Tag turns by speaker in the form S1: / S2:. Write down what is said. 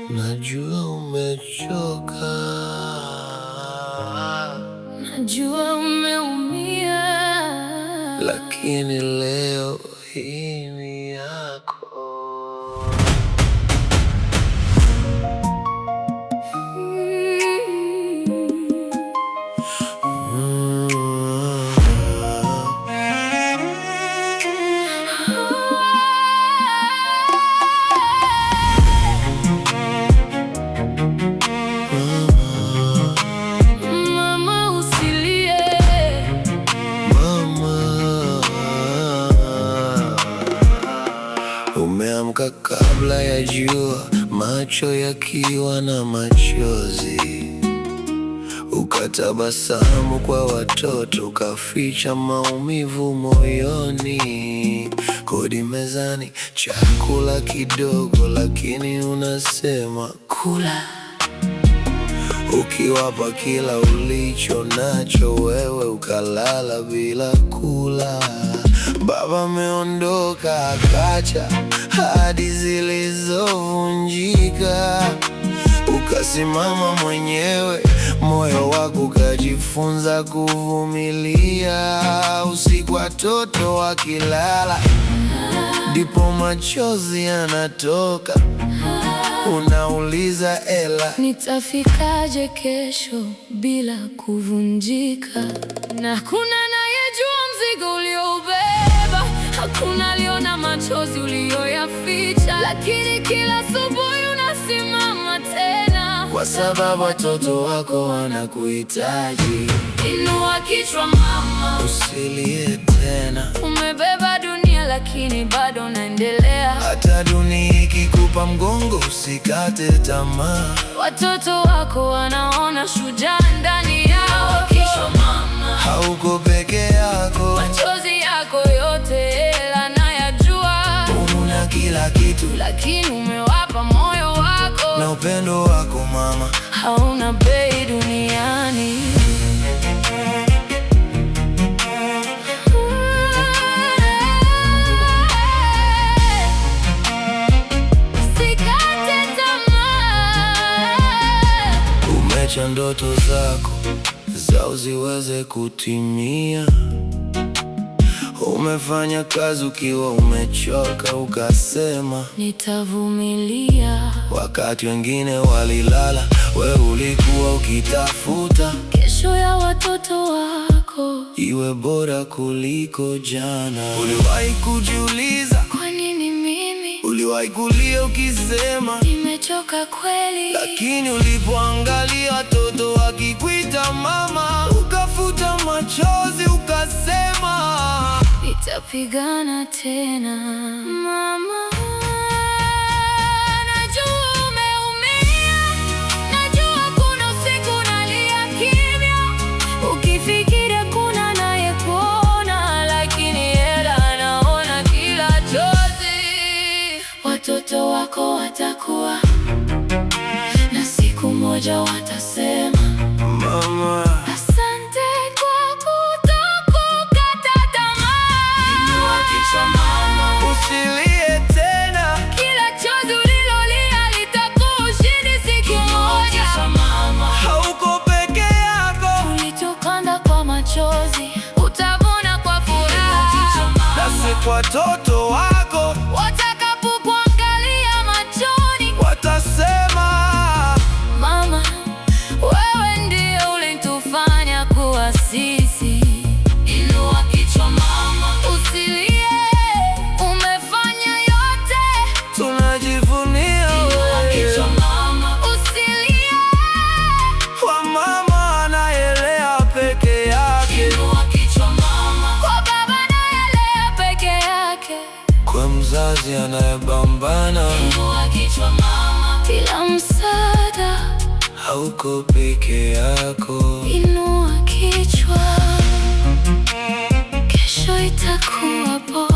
S1: Najua umechoka,
S2: najua umeumia,
S1: lakini leo hii ni yako. Umeamka kabla ya jua, macho yakiwa na machozi, ukatabasamu kwa watoto, ukaficha maumivu moyoni. Kodi mezani, chakula kidogo, lakini unasema kula, ukiwapa kila ulicho nacho, wewe ukalala bila kula. Baba ameondoka, akacha hadi zilizovunjika, ukasimama mwenyewe, moyo wako ukajifunza kuvumilia. Usiku watoto wakilala, ndipo machozi yanatoka, unauliza ela,
S2: nitafikaje kesho bila kuvunjika? Na hakuna anayejua mzigo ulioubeba, hakuna aliona machozi uliyoyaficha, lakini kila asubuhi unasimama tena,
S1: kwa sababu watoto wako wanakuhitaji.
S2: Inua kichwa mama,
S1: usilie tena.
S2: Umebeba dunia lakini bado unaendelea.
S1: Hata dunia ikikupa mgongo, usikate tamaa.
S2: Watoto wako wanaona shujaa ndani yao. Kichwa mama,
S1: hauko peke yako.
S2: Machozi yako yote nayajua.
S1: Una kila kitu,
S2: lakini umewapa moyo wako,
S1: na upendo wako mama
S2: hauna bei duniani.
S1: Umeacha ndoto zako zao ziweze kutimia. Umefanya kazi ukiwa umechoka, ukasema
S2: nitavumilia.
S1: Wakati wengine walilala, wewe ulikuwa ukitafuta
S2: kesho ya watoto wako
S1: iwe bora kuliko jana. Uliwahi kujiuliza
S2: kwa nini mimi?
S1: Uliwahi kulia ukisema
S2: nimechoka kweli?
S1: Lakini ulipoangalia watoto wakikuita mama, ukafuta machozi, ukasema
S2: nitapigana tena. Mama, najua umeumia, najua kuna usiku unalia kimya, ukifikiria kuna anayekuona, lakini ela anaona kila chozi. Watoto wako watakuwa na siku moja watasema
S1: mama,
S2: asante kwa kutokukata tamaa. Inua kichwa mama,
S1: usilie tena.
S2: kila chozi ulilolia litakuwa ushindi siku moja.
S1: Mama, hauko peke yako.
S2: Ulichokanda kwa machozi utavuna kwa furaha.
S1: Na siku watoto wako
S2: watakapokuangalia machoni,
S1: watasema
S2: mama, wewe ndiye ulitufanya kuwa sisi. Inua kichwa mama, usilie, umefanya yote,
S1: tunajivunia
S2: inua kichwa mama, usilie,
S1: kwa mama anayelea peke yake,
S2: inua kichwa mama, kwa baba anayelea peke yake,
S1: kwa mzazi anayepambana.
S2: inua kichwa mama, bila msaada
S1: hauko peke yako.
S2: Inua kichwa, kesho itakuwa bora.